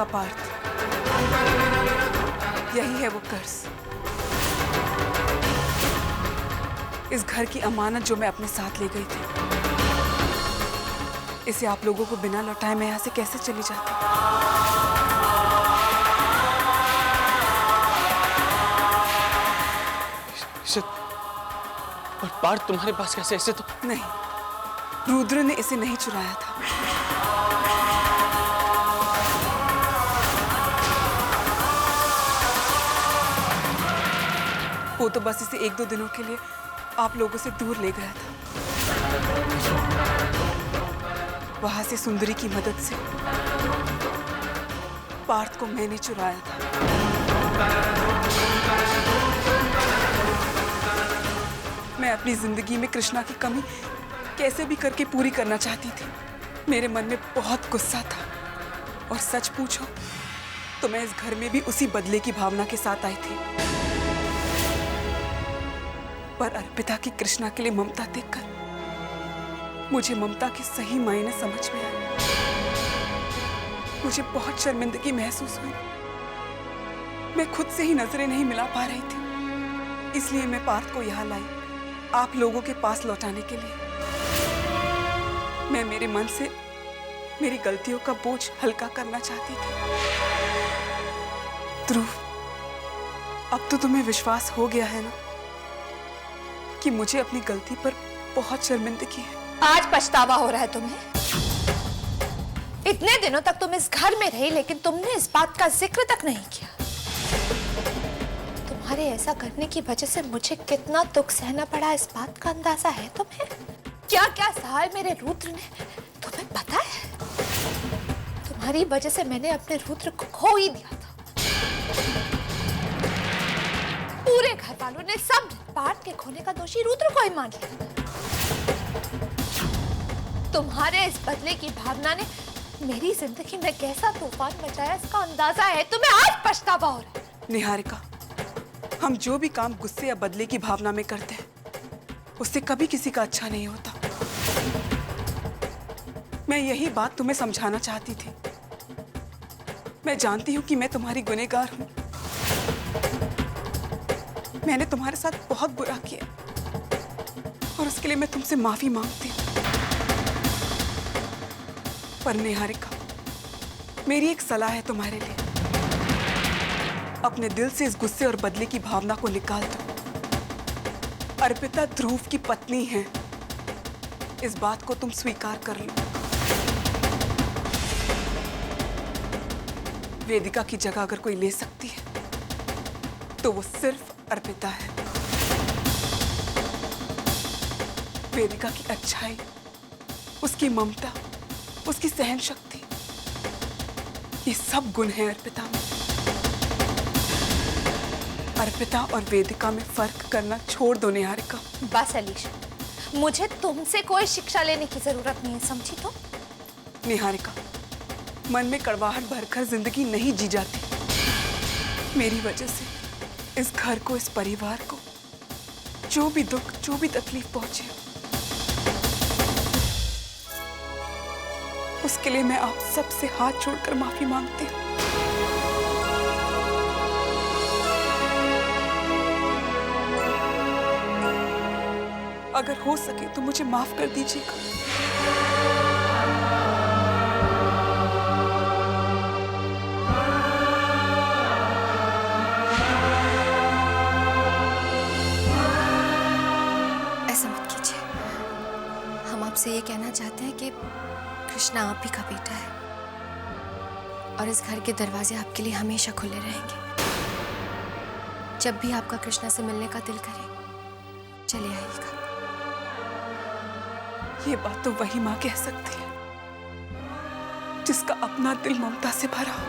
का पार्थ, यही है वो कर्ज, इस घर की अमानत जो मैं अपने साथ ले गई थी। इसे आप लोगों को बिना लौटाए मैं यहाँ से कैसे चली जाती? और पार्थ तुम्हारे पास कैसे? ऐसे तो नहीं, रुद्र ने इसे नहीं चुराया था। वो तो बस इसे 1-2 दिनों के लिए आप लोगों से दूर ले गया था। वहां से सुंदरी की मदद से पार्थ को मैंने चुराया था। मैं अपनी जिंदगी में कृष्णा की कमी कैसे भी करके पूरी करना चाहती थी। मेरे मन में बहुत गुस्सा था और सच पूछो तो मैं इस घर में भी उसी बदले की भावना के साथ आई थी। पर अर्पिता की कृष्णा के लिए ममता देखकर मुझे ममता के सही मायने समझ में आए। मुझे बहुत शर्मिंदगी महसूस हुई। मैं खुद से ही नजरें नहीं मिला पा रही थी, इसलिए मैं पार्थ को यहाँ लाई आप लोगों के पास लौटाने के लिए। मैं मेरे मन से मेरी गलतियों का बोझ हल्का करना चाहती थी। ध्रुव, अब तो तुम्हें विश्वास हो गया है ना कि मुझे अपनी गलती पर बहुत शर्मिंदगी है। आज पछतावा हो रहा है तुम्हें? इतने दिनों तक तुम इस घर में रही लेकिन तुमने इस बात का जिक्र तक नहीं किया। तुम्हारे ऐसा करने की वजह से मुझे कितना दुख सहना पड़ा, इस बात का अंदाजा है तुम्हें? क्या क्या सहा है मेरे रुद्र ने, तुम्हें पता है? तुम्हारी वजह से मैंने अपने रुद्र को खो ही दिया था। पूरे घर वालों ने सब पार्थ के खोने का दोषी रुद्र को ही मान लिया। तुम्हारे इस बदले की भावना ने मेरी जिंदगी में कैसा तूफान मचाया, इसका अंदाजा है तुम्हें? आज पछतावा हो रहा है। निहारिका, हम जो भी काम गुस्से या बदले की भावना में करते हैं उससे कभी किसी का अच्छा नहीं होता। मैं यही बात तुम्हें समझाना चाहती थी। मैं जानती हूं कि मैं तुम्हारी गुनहगार हूं। मैंने तुम्हारे साथ बहुत बुरा किया और उसके लिए मैं तुमसे माफी मांगती हूँ। पर निहारिका, मेरी एक सलाह है तुम्हारे लिए। अपने दिल से इस गुस्से और बदले की भावना को निकाल दो। अर्पिता ध्रुव की पत्नी है, इस बात को तुम स्वीकार कर लो। वेदिका की जगह अगर कोई ले सकती है तो वो सिर्फ अर्पिता है। वेदिका की अच्छाई, उसकी ममता, उसकी सहन शक्ति, ये सब गुण हैं अर्पिता में। अर्पिता और वेदिका में फर्क करना छोड़ दो निहारिका। बस अलीशा, मुझे तुमसे कोई शिक्षा लेने की जरूरत नहीं है, समझी तो? निहारिका, मन में कड़वाहट भरकर जिंदगी नहीं जी जाती। मेरी वजह से इस घर को, इस परिवार को जो भी दुख, जो भी तकलीफ पहुंचे, उसके लिए मैं आप सबसे हाथ जोड़कर माफी मांगती हूँ। अगर हो सके तो मुझे माफ कर दीजिएगा। ऐसा मत कीजिए। हम आपसे ये कहना चाहते हैं कि कृष्णा आप ही का बेटा है और इस घर के दरवाजे आपके लिए हमेशा खुले रहेंगे। जब भी आपका कृष्णा से मिलने का दिल करे, चले आइएगा। ये बात तो वही माँ कह सकती है जिसका अपना दिल ममता से भरा हो।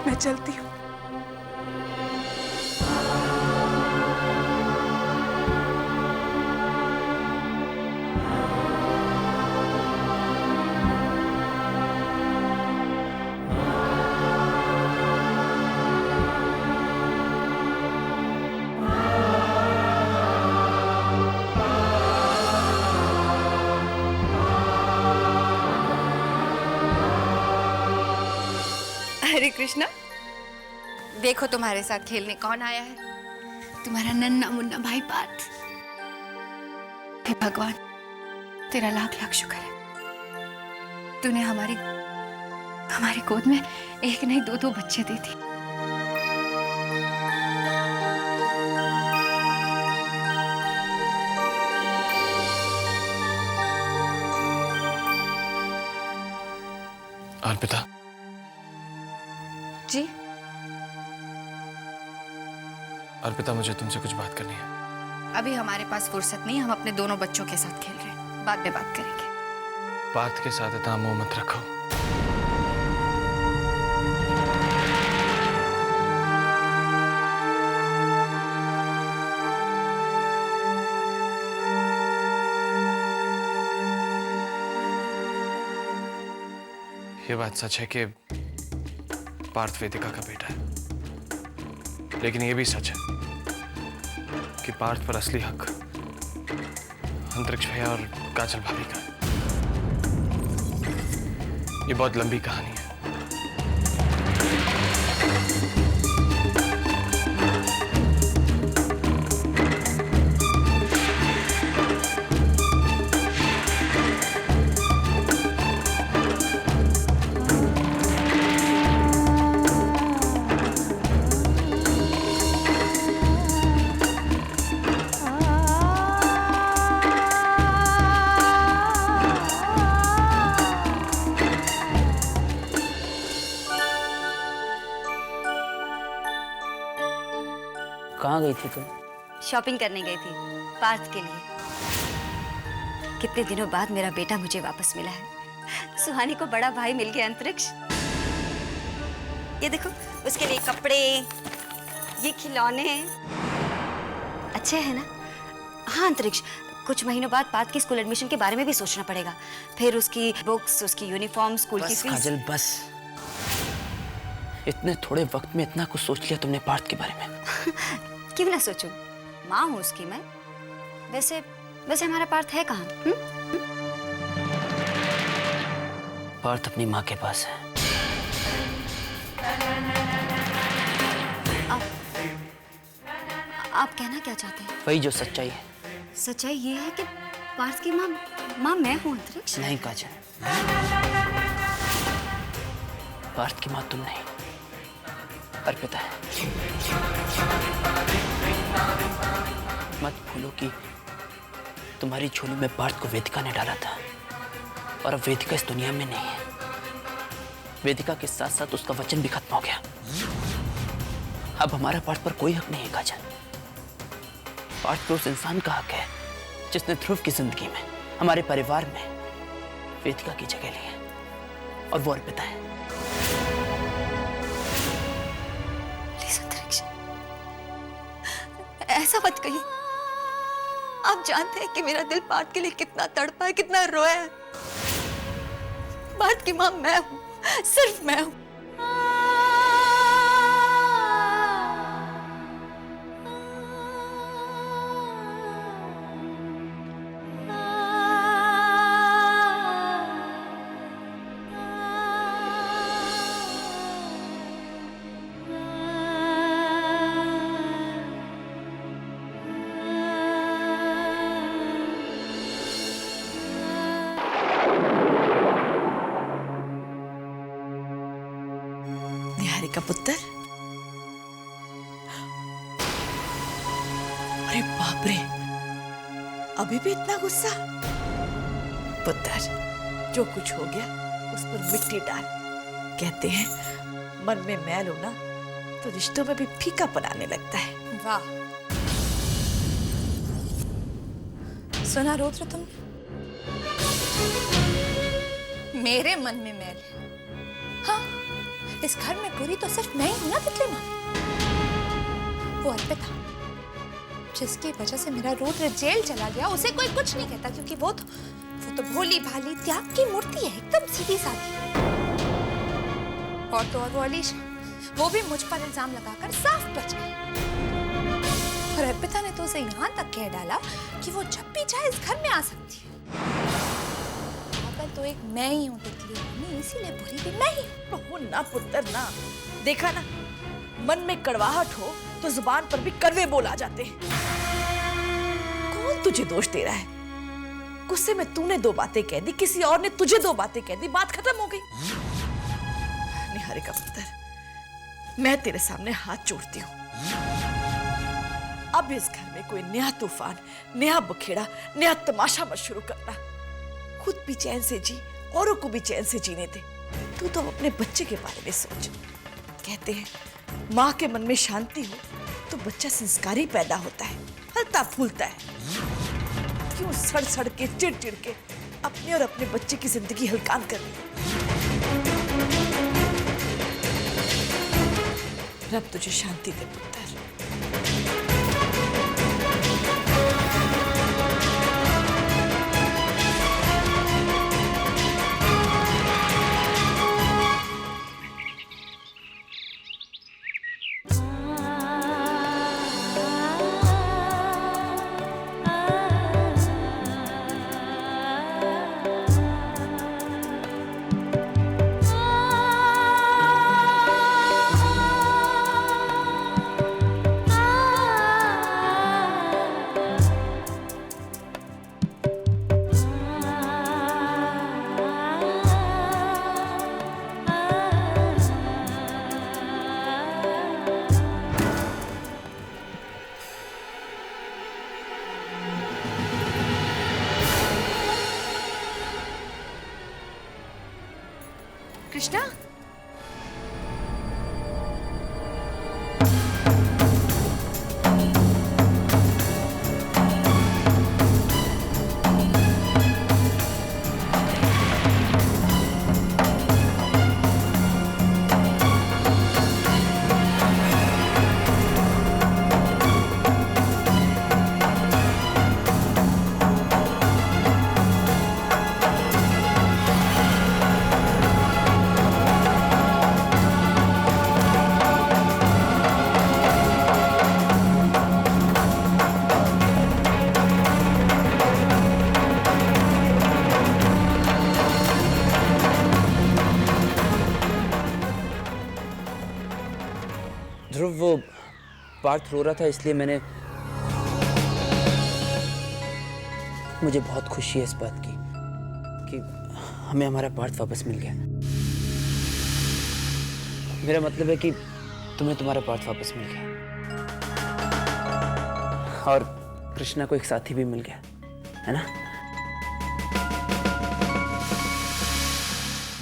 मैं चलती हूँ। मेरी कृष्णा, देखो तुम्हारे साथ खेलने कौन आया है। तुम्हारा नन्ना मुन्ना भाई पार्थ। हे भगवान, तेरा लाख लाख शुक्र है, तूने हमारी गोद में एक नहीं दो बच्चे दे दी। अर्पिता जी? अर्पिता, मुझे तुमसे कुछ बात करनी है। अभी हमारे पास फुर्सत नहीं, हम अपने दोनों बच्चों के साथ खेल रहे हैं, बाद में बात करेंगे। पार्थ के साथ इतना मोह मत रखो। ये बात सच है कि पार्थ वेदिका का बेटा है, लेकिन ये भी सच है कि पार्थ पर असली हक अंतरिक्ष भैया और काजल भाभी का है। ये बहुत लंबी कहानी है। कहाँ गई थी तुम? शॉपिंग करने गई थी पार्थ के लिए। कितने दिनों बाद मेरा बेटा मुझे वापस मिला है। सुहानी को बड़ा भाई मिल गया अंतरिक्ष। ये देखो, उसके लिए कपड़े, ये खिलौने अच्छे हैं ना? हाँ अंतरिक्ष, कुछ महीनों बाद पार्थ की स्कूल एडमिशन के बारे में भी सोचना पड़ेगा। फिर उसकी बुक्स, उसकी यूनिफॉर्म, स्कूल की बस फीस। काजल बस, इतने थोड़े वक्त में इतना कुछ सोच लिया तुमने पार्थ के बारे में। क्यों ना सोचूं, माँ हूँ उसकी मैं। वैसे हमारा पार्थ है कहाँ? पार्थ अपनी माँ के पास है। आप कहना क्या चाहते हैं? वही जो सच्चाई है। सच्चाई ये है कि पार्थ की माँ मैं हूँ अंतरिक्ष। नहीं काजल, पार्थ की माँ तुम नहीं, अर्पिता है। मत भूलो कि तुम्हारी झोली में पार्थ को वेदिका ने डाला था, और अब वेदिका इस दुनिया में नहीं है। वेदिका के साथ साथ उसका वचन भी खत्म हो गया। अब हमारा पार्थ पर कोई हक नहीं है काजल। पार्थ पर उस इंसान का हक है जिसने ध्रुव की जिंदगी में, हमारे परिवार में वेदिका की जगह ली है, और वो अर्पिता है। प्लीज अंतरिक्ष, ऐसा मत कहिए। आप जानते हैं कि मेरा दिल पार्थ के लिए कितना तड़पा है, कितना रोया है। पार्थ की मां मैं हूं, सिर्फ मैं हूं। का पुत्र, अरे बाप रे, अभी भी इतना गुस्सा? पुत्र, जो कुछ हो गया उस पर मिट्टी डाल। कहते हैं मन में मैल होना तो रिश्तों में भी फीकापन आने लगता है। वाह, सुना रुद्र तुमने? मेरे मन में मैल है। हाँ, इस घर में बुरी तो सिर्फ मैं ही हूं ना तितली माँ। वो अर्पिता, जिसकी वजह से मेरा रुद्र जेल चला गया, उसे कोई कुछ नहीं कहता, क्योंकि वो तो भोली भाली त्याग की मूर्ति है, एकदम सीधी सादी। और तो और वो अलीशा, वो भी मुझ पर इल्जाम लगाकर साफ बच गई। और अर्पिता ने तो उसे यहाँ तक कह डाला कि वो जब भी चाहे इस घर में आ सकती है। पागल तो एक मैं ही हूँ तितली मम्मी, इसीलिए बुरी भी मैं ही हूँ। हो ना पुत्र ना, देखा ना, मन में कड़वाहट हो तो जुबान पर भी कड़वे बोल आ जाते हैं। कौन तुझे दोष दे रहा है? गुस्से में तूने 2 बातें कह दी, किसी और ने तुझे 2 बातें कह दी, बात खत्म हो गई। निहारिका पुत्र, मैं तेरे सामने हाथ जोड़ती हूँ। अब इस घर में कोई नया तूफान, नया बखेड़ा, नया तमाशा मत शुरू करना। खुद भी चैन से जी, औरों को भी चैन से जीने दे। तू तो अपने बच्चे के बारे में सोच। कहते हैं माँ के मन में शांति हो तो बच्चा संस्कारी पैदा होता है, फलता फूलता है। क्यों सड़ सड़ के चिड़ चिड़ के अपने और अपने बच्चे की जिंदगी हलकान कर रही? रब तुझे शांति दे पुत्र। कृष्णा, ध्रुव, वो पार्थ रो रहा था इसलिए मुझे बहुत खुशी है इस बात की कि हमें हमारा पार्थ वापस मिल गया। मेरा मतलब है कि तुम्हें तुम्हारा पार्थ वापस मिल गया और कृष्णा को एक साथी भी मिल गया, है ना?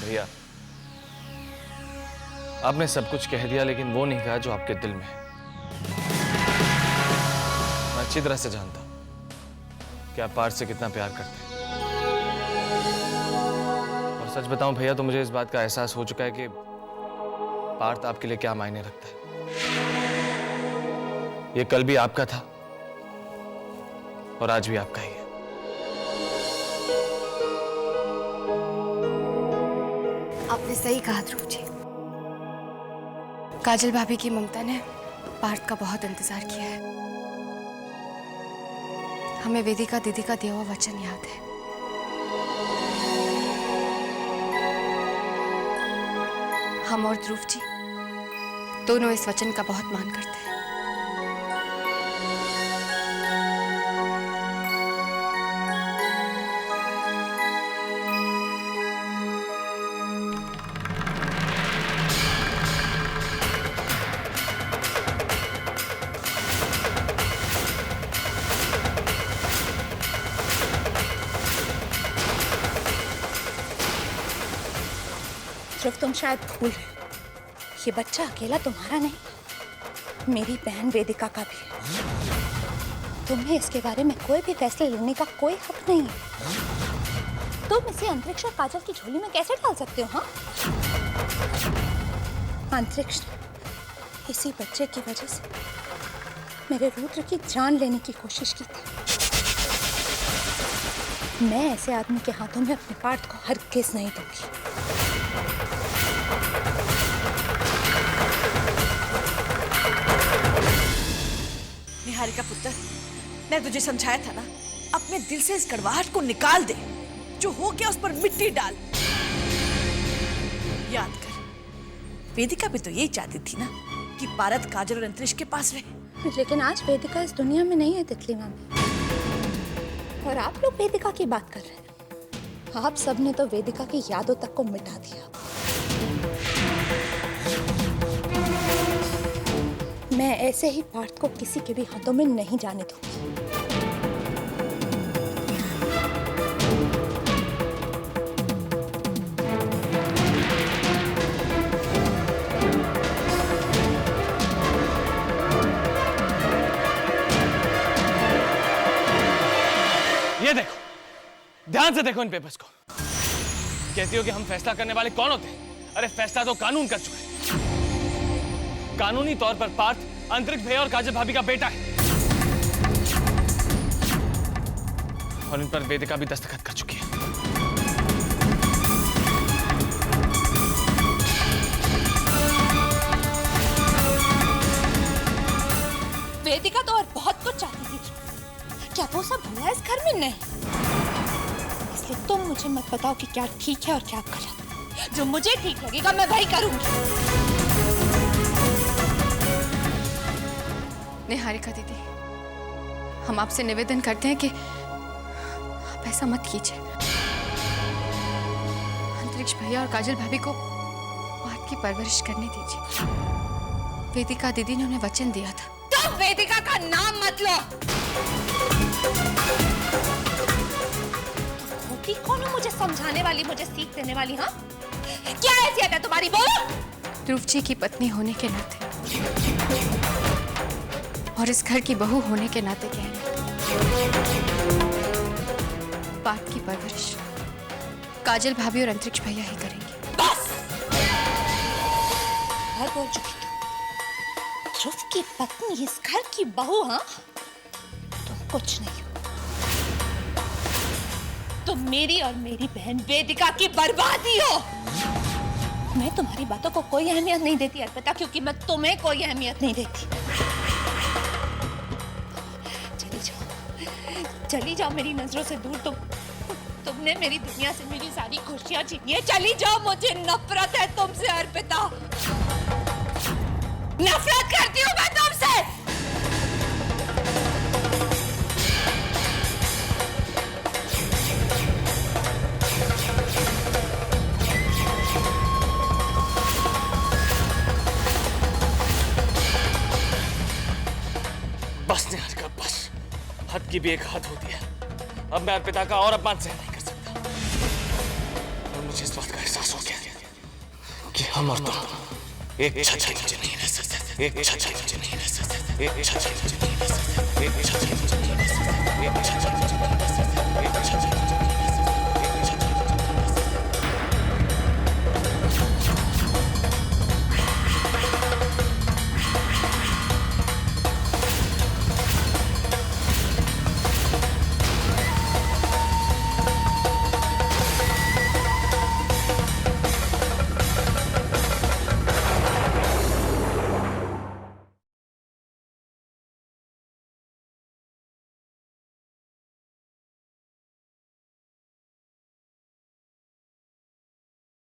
भैया, आपने सब कुछ कह दिया लेकिन वो नहीं कहा जो आपके दिल में है। मैं अच्छी तरह से जानता हूं कि आप पार्थ से कितना प्यार करते हैं। और सच बताऊं भैया तो मुझे इस बात का एहसास हो चुका है कि पार्थ आपके लिए क्या मायने रखता है। ये कल भी आपका था और आज भी आपका ही है। आपने सही कहा ध्रुव जी। काजल भाभी की ममता ने पार्थ का बहुत इंतजार किया है। हमें वेदिका दीदी का दिया हुआ वचन याद है। हम और ध्रुव जी दोनों इस वचन का बहुत मान करते हैं। ध्रुव, तुम शायद भूल रहे हो, ये बच्चा अकेला तुम्हारा नहीं, मेरी बहन वेदिका का भी है। तुम्हें इसके बारे में कोई भी फैसला लेने का कोई हक नहीं है। तुम इसे अंतरिक्ष और काजल की झोली में कैसे डाल सकते हो? हाँ, अंतरिक्ष इसी बच्चे की वजह से मेरे रुद्र की जान लेने की कोशिश की थी। मैं ऐसे आदमी के हाथों में अपने पार्थ को हरगिज़ नहीं दूंगी। निहारिका पुत्र, मैं तुझे समझाया था ना, अपने दिल से इस कड़वाहट को निकाल दे। जो हो गया उस पर मिट्टी डाल। याद कर, वेदिका भी तो यही चाहती थी ना कि पारद काजल और अंतरिक्ष के पास रहे। लेकिन आज वेदिका इस दुनिया में नहीं है तितली मामी, और आप लोग वेदिका की बात कर रहे हैं। आप सबने तो वेदिका की यादों तक को मिटा दिया। मैं ऐसे ही पार्थ को किसी के भी हाथों में नहीं जाने दूंगी। ये देखो, ध्यान से देखो इन पेपर्स को। कहती हो कि हम फैसला करने वाले कौन होते हैं? अरे फैसला तो कानून कर चुका है। कानूनी तौर पर पार्थ अंतरिक्ष भैया और काजल भाभी का बेटा है, और इन पर वेदिका भी दस्तखत कर चुकी है। वेदिका तो और बहुत कुछ चाहती थी। क्या वो सब हुआ इस घर में? नहीं। इसलिए तुम मुझे मत बताओ कि क्या ठीक है और क्या गलत। जो मुझे ठीक लगेगा मैं वही करूंगी। निहारिका दीदी, हम आपसे निवेदन करते हैं कि आप ऐसा मत कीजिए। अंतरिक्ष भैया और काजल भाभी को पार्थ की परवरिश करने दीजिए। वेदिका दीदी ने उन्हें वचन दिया था। तो वेदिका का नाम मत लो। होती कौन हो मुझे समझाने वाली, मुझे सीख देने वाली? हाँ, क्या हैसियत है तुम्हारी? बोलो। ध्रुव जी की पत्नी होने के नाते और इस घर की बहू होने के नाते कहना, पार्थ की परवरिश काजल भाभी और अंतरिक्ष भैया ही करेंगे। बस बहुत बोल चुकी तुम। ध्रुव की पत्नी, इस घर की बहू? हाँ, तुम कुछ नहीं हो। तुम मेरी और मेरी बहन वेदिका की बर्बादी हो। मैं तुम्हारी बातों को कोई अहमियत नहीं देती अर्पिता, क्योंकि मैं तुम्हें कोई अहमियत नहीं देती। चली जाओ मेरी नजरों से दूर। तुमने मेरी दुनिया से मेरी सारी खुशियां छीनी है। चली जाओ, मुझे नफरत है तुमसे अर्पिता। नफरत करती हूँ मैं तुमसे। बस निहारिका, बस। हद की भी एक हद होती है। अब मैं अर्पिता का और अपमान सहन नहीं कर सकता, और मुझे इस बात का एहसास हो गया कि हम और तुम एक छत के नीचे नहीं रह सकते। एक छत के नीचे नहीं रह सकते। एक छत के नीचे नहीं रह सकते। एक छत के नीचे नहीं रह सकते। एक छत के नीचे नहीं रह सकते।